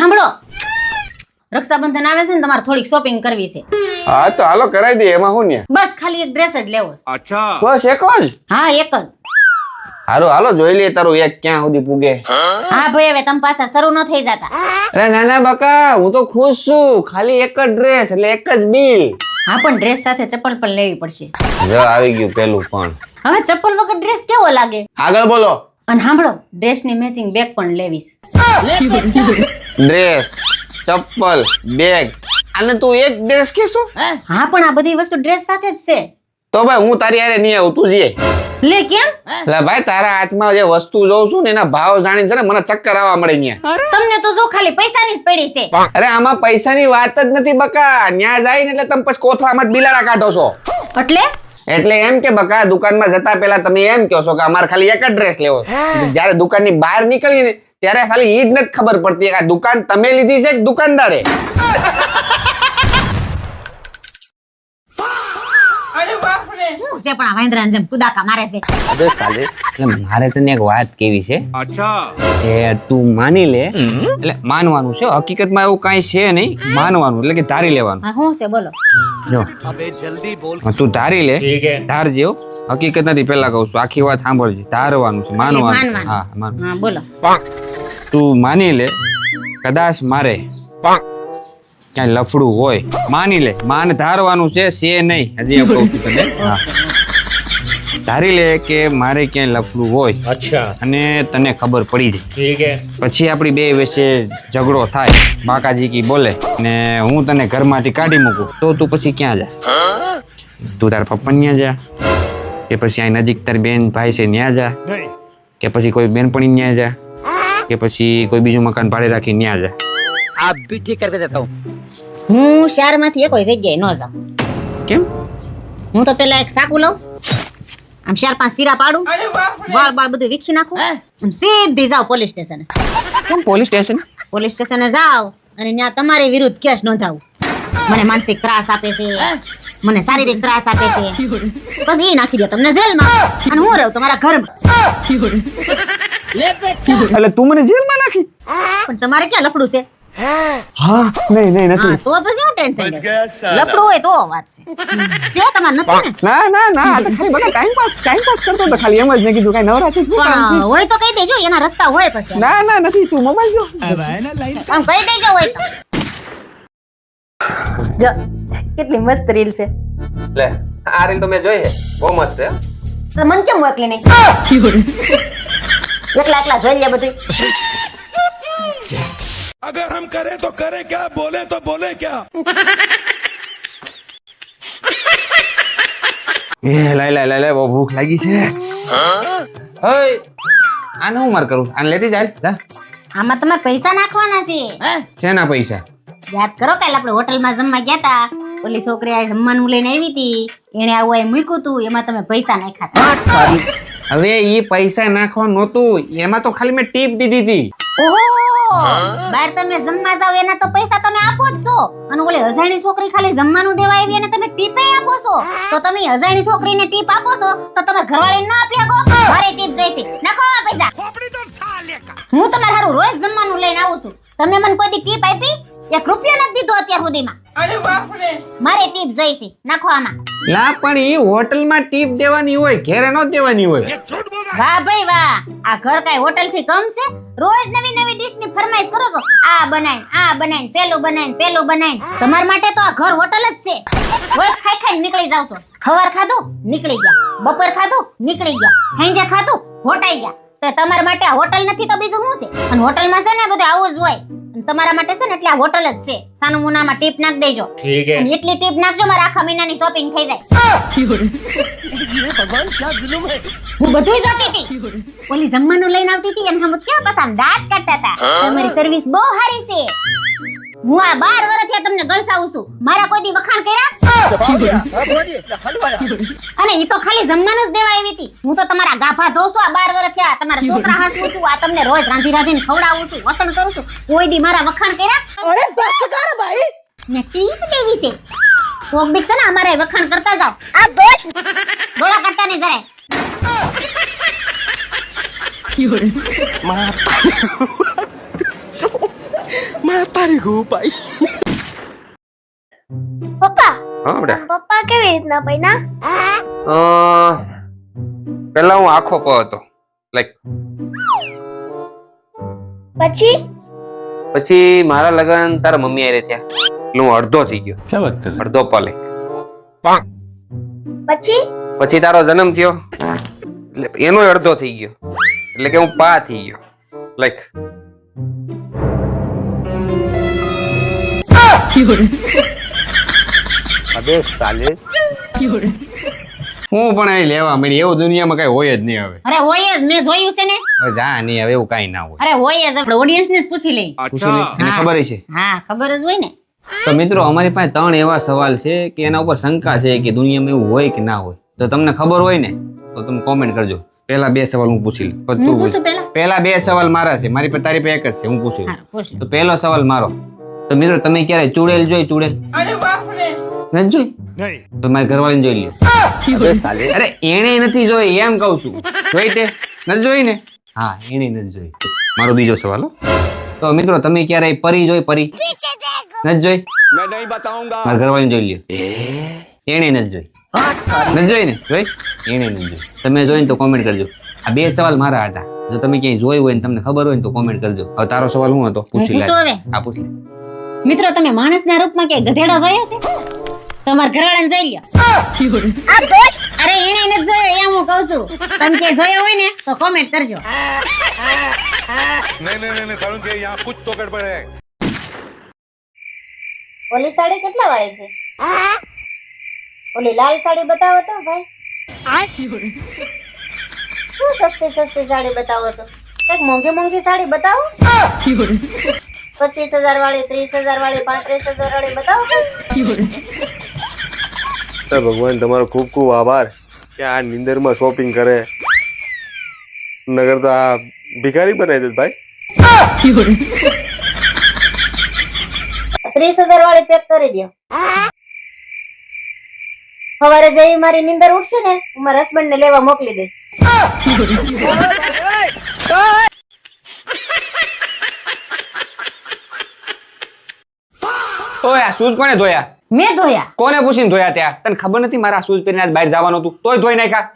સાંભળો, રક્ષાબંધન આવે છે ને, તમારે થોડીક શોપિંગ કરવી છે. હા તો હાલો કરાવી દઈએ, એમાં શું ને. બસ ખાલી એક ડ્રેસ જ લેવો છે. બસ એક જ? હા એક જ. હાલો હાલો જોઈ લઈએ તારું એક ક્યાં સુધી પૂગે. હા ભાઈ, હવે તમે પાછા શરૂ ન થઈ જતા. અરે ના ના બકા, હું તો ખુશ છું. ખાલી એક જ ડ્રેસ એટલે એક જ બિલ. હા પણ ડ્રેસ સાથે ચપ્પલ પણ લેવી પડશે. જો આવી ગયું પેલું પણ. હવે ચપ્પલ વગર ડ્રેસ કેવો લાગે? આગળ બોલો. અને સાંભળો, ડ્રેસની મેચિંગ બેગ પણ લેવીશ. ડ્રેસ, ચપ્પલ, બેગ અને તું એક ડ્રેસ કેસો? હા પણ આ બધી વસ્તુ ડ્રેસ સાથે જ છે. તો ભાઈ હું તારી હારે નહીં આવું, તું જઈએ. લે કેમ? એટલે ભાઈ તારા હાથમાં જે વસ્તુ જોઉં છું ને એના ભાવ જાણીને છે ને મને ચક્કર આવવા મળે ન્યા. તમને તો જો ખાલી પૈસાની જ પડી છે. અરે આમાં પૈસાની વાત જ નથી બકા. ન્યા જાય ને એટલે તમે પછી કોથળામાં જ બિલાડા કાઢો છો. એટલે એમ કે બકા, દુકાનમાં જતા પહેલા તમે એમ કહો છો કે અમારે ખાલી એક જ ડ્રેસ લેવો. જ્યારે દુકાનની બહાર નીકળીએ ને ત્યારે ખાલી ઈ જ નથી ખબર પડતી કે આ દુકાન તમે લીધી છે કે દુકાનદારે. હું છે પણ આ વાંદરાને જેમ કુદાકા મારે છે. અબે સાલે, એટલે મારે તને એક વાત કેવી છે. કે તું માની લે, એટલે માનવાનું છે, હકીકતમાં એવું કાંઈ છે નહીં. માનવાનું એટલે કે ધારી લેવાનું. હા શું છે બોલો. જો તું ધારી લે, ધારજે હો. હકીકત નથી, પેલા કહું છું, આખી વાત સાંભળજે. ધારવાનું છે, માનવાનું. હા માનવાનું. હા બોલો. તું માની લે કદાચ મારે ક્યાંય લફડું હોય, માની લે, માન ધારવાનું છે નહીં. હજી એમ કહું છું તને. હા ધારી લે કે મારે ક્યાંય લફડું હોય. અચ્છા. અને તને ખબર પડી જાય, પછી આપણી બે વચ્ચે ઝઘડો થાય, બાકાજી કી બોલે ને હું તને ઘરમાંથી કાઢી મૂકું, તો તું પછી ક્યાં જા? તું તારા પપ્પા ત્યાં જા, કે પછી અહીં નજીક તારી બેન ભાઈ છે ત્યાં જા, કે પછી કોઈ બેનપણી ત્યાં જા, કે પછી કોઈ બીજું મકાન ભાડે રાખી ત્યાં જા. आप भी ठीक करके देता हूँ. હું શહેરમાંથી કોઈ જગ્યાએ ન જાઉં. કેમ? હું તો પેલા એક સાકુ લઉં, આમ 4-5 સીરા પાડું, વાળ બાળ બધું વીખી નાખું, અને સીધી જાવ પોલીસ સ્ટેશને. કેમ પોલીસ સ્ટેશન? પોલીસ સ્ટેશને જાવ અને ત્યાં તમારી વિરુદ્ધ કેસ નોંધાવું. મને માનસિક ત્રાસ આપે છે, મને શારીરિક ત્રાસ આપે છે, પછી એ નાખી દે તમને જેલમાં, અને હું રહું તમારા ઘરમાં. એટલે તું મને જેલમાં નાખી? પણ તમારે ક્યાં લફડું છે? હા નહીં હા તો પછી હું ટેન્શન લેશે? લફડું હોય તો વાત છે તમારે નથી ને? ના ના ના, આ તો ખાલી બધા ટાઈમ પાસ કરતો તો, ખાલી એમ જ મેં કીધું કઈ નવરા છે. પણ હોય તો કહી દેજો, એના રસ્તા હોય પછી. ના ના નથી, તું મોબાઈલ જો. આમ કહી દેજો હોય તો. જો કેટલી મસ્ત રીલ છે. લે આ રીલ તો મેં જોઈ છે, બહુ મસ્ત છે. તો મન કેમ મોકલી નહીં? એકલા જોઈ લે બધું. अगर हम करें तो करें क्या, बोले तो बोले क्या. એ લે બહુ ભૂખ લાગી છે. ઓય આને હું માર કરું? આને લેતી જાય. લે આમાં તમારે પૈસા નાખવાના છે. શેના પૈસા? યાદ કરો કાલે આપણે હોટલમાં જમવા ગયા તા, ઓલી છોકરી આ જમવાનું લઈને આવી હતી, એને આવું અહીં મૂક્યું તું, એમાં તમે પૈસા નાખ્યા હતા. હવે ઈ પૈસા નાખવા નહોતું, એમાં તો ખાલી મેં ટીપ દીધી હતી. ઓહો, બહાર તમે જમવા જાવ એના તો પૈસા તમે આપો જ છો, અને ઓલી અજાણી છોકરી ખાલી જમવાનું દેવા આવી અને તમે ટીપે આપો છો, તો તમે અજાણી છોકરીને ટીપ આપો છો તો તમારા ઘરવાળીને ના આપી શકો? મારે ટીપ જોઈશે, નાખો આ પૈસા. હું તમારે હારું રોજ જમવાનું લઈને આવું છું, તમે મને કોઈ દી ટીપ આપી? 1 રૂપિયો નથી દીધો અત્યાર સુધીમાં. અરે બાપ રે, મારે ટીપ જોઈશે, નાખો આમાં. લા પણ ઈ હોટલમાં ટીપ દેવાની હોય, ઘરે ન દેવાની હોય. વાહ ભાઈ વાહ, આ ઘર કઈ હોટલ થી કમ છે? રોજ નવી નવી ડીશ ની ફરમાઈશ કરો છો, આ બનાય પેલું બનાય. તમારા માટે તો આ ઘર હોટલ જ છે. રોજ ખાઈ નીકળી જાવ છો. ખવાર ખાધું નીકળી ગયા, બપોર ખાધું નીકળી ગયા, સાંજે ખાધું હોટાઈ ગયા. તો તમારા માટે આ હોટલ નથી તો બીજું શું છે? અને હોટલમાં છે ને બધું આવું જ હોય, અને તમારા માટે છે ને એટલે આ હોટલ જ છે. સાનું મુનામાં ટીપ નાખ દેજો, અને એટલી ટીપ નાખજો મારા આખા મહિનાની શોપિંગ થઈ જાય. भगवान क्या जुल्म है. હું બધું જોતી હતી, ઓલી જમવાનું લઈને આવતી હતી, એના હમત ક્યાં પસામ દાંત કાઢતા હતા. તમારી સર્વિસ બહુ સારી છે. હું આ 12 વર્ષથી તમને ગળસાવું છું, મારા કોઈ દી વખાણ કર્યા? અને ઈ તો ખાલી જમવાનું જ દેવા આવી હતી. હું તો તમારા ગાભા ધોઉં છું આ 12 વર્ષ થયા, તમારા છોકરા હાસું છું, આ તમને રોજ રાંધીને ખવડાવું છું, વસણ કરું છું, કોઈ દી મારા વખાણ કર્યા? અરે બસ કર ભાઈ, ને ટીપ લેવી છે. કોક દીક છે ને અમારે વખાણ કરતા જાવ. આ ડોળા કરતા નહીં જરાય. પપ્પા હા બેટા પપ્પા કેવી રીતના પૈના પેલા હું આખો પ હતો લાઈક પછી પછી મારા લગન તારા મમ્મી આરે થયા એટલે હું અડધો થઈ ગયો. क्या बात कर અડધો પલે પછી પછી તારો જન્મ થયો એટલે એનો અડધો થઈ ગયો એટલે કે હું પા થઈ ગયો લાઈક अबे साले હું પણ અહીં લેવા મળી એવું દુનિયામાં કઈ હોય જ નહીં હવે. અરે હોય જ, મેં જોયું છે ને. હવે જા નહીં હવે એવું કઈ ના હોય. અરે હોય જ, આપણે ઓડિયન્સ ને જ પૂછી લઈ. પૂછી લે, એને ખબર છે. હા ખબર જ હોય ને. તો મિત્રો અમારી પાસે 3 એવા સવાલ છે કે એના ઉપર શંકા છે કે દુનિયામાં એવું હોય કે ના હોય. તો તમને ખબર હોય ને તો તમે કોમેન્ટ કરજો. પહેલા 2 સવાલ હું પૂછી લઉં. પછી હું તું પૂછું પૂછ. પહેલા? પહેલા 2 સવાલ મારા છે, મારી પાસે તારી પાસે એક જ છે, હું પૂછું. હા, પૂછ લે. તો પહેલો સવાલ મારો. તો મિત્રો તમે ક્યારે ચૂડેલ જોઈ? ચૂડેલ નથી જોઈ? नहीं તો મારી ઘરવાળીને જોઈ લ્યો. अबे साले અરે એણે નથી જોઈ એમ કહું છું. જોઈ તે નથી જોઈ ને? હા એણે નથી જોઈ. મારો બીજો સવાલ હો. તો મિત્રો તમે ક્યારે પરી જોઈ? પરી નથી જોઈ? मैं नहीं बताऊंगा મારા ઘરવાળીને જોઈ લ્યો. એણે નથી જોઈ. નથી જોઈ ને? જોઈ? એણે નથી જોઈ. તમે જોઈને તો કોમેન્ટ કરજો. આ 2 સવાલ મારા હતા. જો તમે ક્યાંય જોઈ હોય ને તમને ખબર હોય ને તો કોમેન્ટ કરજો. હવે તારો સવાલ શું હતો? પૂછી લે. પૂછું હવે? હા પૂછ લે. મિત્રો તમે માણસના રૂપમાં કે ગધેડો જોયો છે? તમારા ઘરવાળાને જોઈ લ્યો. અરે એને નથી જોયો એમ હું કહું છું. તમે કે જોયો હોય ને તો કોમેન્ટ કરજો. नहीं सारुण के यहाँ कुछ तो गड़बड़ है. ઓલી સાડી કેટલા વાળી છે ઓલી લાલ સાડી બતાવો તો ભાઈ શું સસ્તી સસ્તી સાડી બતાવો છો કઈક મોંઘી મોંઘી સાડી બતાવો 25,000 વાળી 30,000 વાળી 35,000 વાળી બતાવો ભગવાન તમારો ખૂબ ખૂબ આભાર કે આ નિંદરમાં શોપિંગ કરે નગર તો આ ભિખારી બનાવી દે ભાઈ 30,000 વાળી પેક કરી દો સવારે જઈ મારી નીંદર ઉઠશે ને હું મારા હસબન્ડ ને લેવા મોકલી દે ઓય આ શૂઝ કોને ધોયા? મેં ધોયા. કોને પૂછીને ધોયા ત્યાં? તને ખબર નથી મારા શૂઝ પહેરીને આજ બહાર જવાનું હતું તોય ધોઈ નાખ્યા?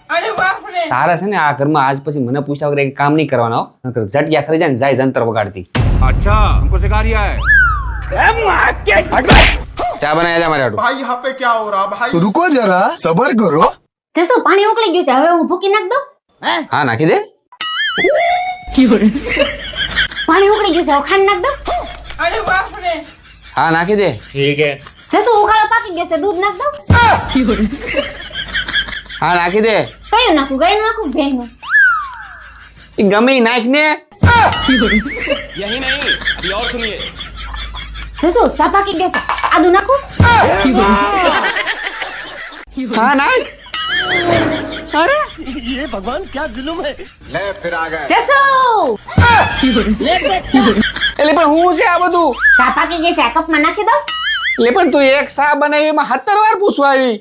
તારે છે ને આ ઘરમાં આજ પછી મને પૂછ્યા વગર એક કામ નહીં કરવાનો હો. નકર ઝટિયા ખરી જાય ને જાય જંતર વગાડતી. अच्छा हमको सिखा रिया है. ચા બનાવી જા મારે હાટુ. भाई यहाँ पे क्या हो रहा भाई? रुको जरा सबर करो તે શું પાણી ઉકળી ગયું છે? હવે હું ભૂકી નાખ દઉં? હા નાખી દે. પાણી ઉકળી ગયું છે, હવે ખાંડ નાખ દઉં? હા નાખી દે. છે શું ઉકાળો પાકી ગયો છે, દૂધ નાખ દઉં? હા નાખી દે. કયું નાખું? ગાયનું નાખું કે ભેંસનું? ઈ ગમે ઈ નાખ ને. यही नहीं अभी और सुनिए. છે શું ચા પાકી ગયો છે, આદુ નાખું? હા નાખ. ये भगवान क्या जुल्म है ले फिर आ गए. છે શું? એટલે પણ હું છે આ બધું? ચા પાકી ગઈ છે, આ કપમાં નાખી દઉં? એટલે પણ તું એક સા બનાવી એમાં 17 વાર પૂછવા આવી.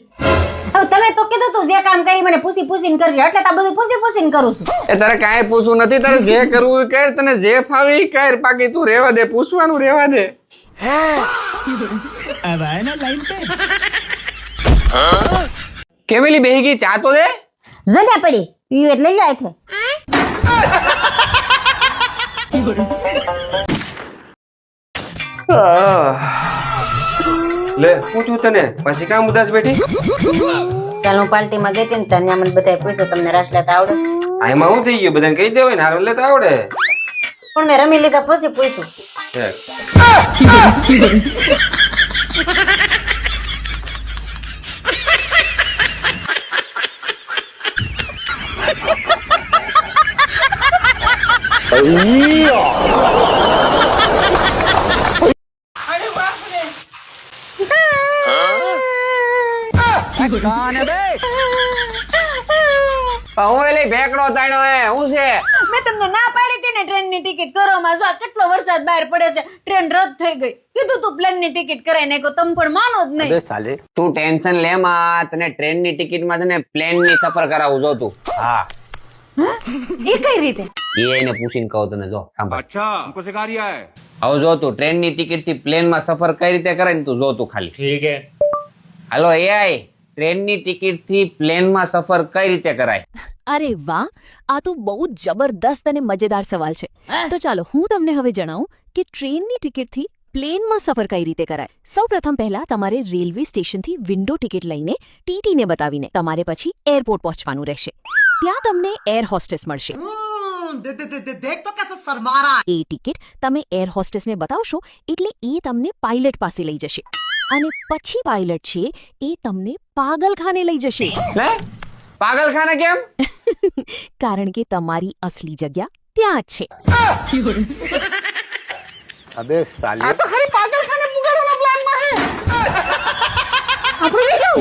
હવે તમે તો કીધું તું જે કામ કરી મને પૂછી પૂછીને કરજો, એટલે તો આ બધું પૂછી પૂછીને કરું છું. એ તારે કાંઈ પૂછવું નથી. તારે જે કરવું એ કર, તને જે ફાવે ઈ કર. બાકી તું રહેવા દે, પૂછવાનું રહેવા દે. अब आए ना लाइन पे કેમેલી બેહી ગઈ? ચા તો દે. જગ્યા પડી પીવું એટલે લઈ જાય છે. લે પૂછું તને પછી કામ ઉદાસ બેઠી? ચાલ હું પાર્ટીમાં ગઈ હતી ને ત્યાં મને બધાએ પૂછ્યું તમને રાસ લેતા આવડે? આમાં શું થઈ ગયું? બધાને કહી દેવાય ને હાર લેતા આવડે. પણ મેં રમી લીધા પછી પૂછ્યું. હું એલી ભેકડો તાણ્યો હે હું છે? મેં તમને ના પાડી હતી ને ટ્રેનની ટિકિટ કરવામાં. જો આ કેટલો વરસાદ બહાર પડે છે, ટ્રેન રદ થઈ ગઈ. કીધું તું પ્લેનની ટિકિટ કરાઈ નાખો, તમે પણ માનો જ નહીં. अबे साले તું ટેન્શન લે માં, તને ટ્રેનની ટિકિટમાં છે ને પ્લેનની સફર કરાવું જો તું. હા એ કઈ રીતે? એને પૂછીને કહું તને. જો સાંભળ. अच्छा हमको सिखा रिया है. હવે જો તું ટ્રેનની ટિકિટ થી પ્લેનમાં સફર કઈ રીતે કરાય ને તું જો તું ખાલી. ઠીક હે. હાલો એઆઈ, ટ્રેનની ટિકિટ થી પ્લેનમાં સફર કઈ રીતે કરાય? અરે વાહ, આ તો બહુ જ જબરદસ્ત અને મજેદાર સવાલ છે. તો ચાલો હું તમને હવે જણાવું કે ટ્રેનની ટિકિટથી પ્લેનમાં સફર કઈ રીતે કરાય. સૌપ્રથમ પહેલા તમારે રેલવે સ્ટેશનથી વિન્ડો ટિકિટ લઈને ટીટીને બતાવીને તમારે પછી એરપોર્ટ પહોંચવાનું રહેશે. ત્યાં તમને એર હોસ્ટેસ મળશે. देख तो कैसे शर्मा रहा એ ટિકિટ તમે એર હોસ્ટેસને બતાવશો એટલે એ તમને પાયલટ પાસે લઈ જશે અને પછી પાયલટ છે એ તમને પાગલખાને લઈ જશે. લે પાગલખાને કેમ? કારણ કે તમારી અસલી જગ્યા ત્યાં જ છે. अबे साले તો ખાલી પાગલખાને પુગાડવાના પ્લાનમાં હે. આપણે લઈ જાવ.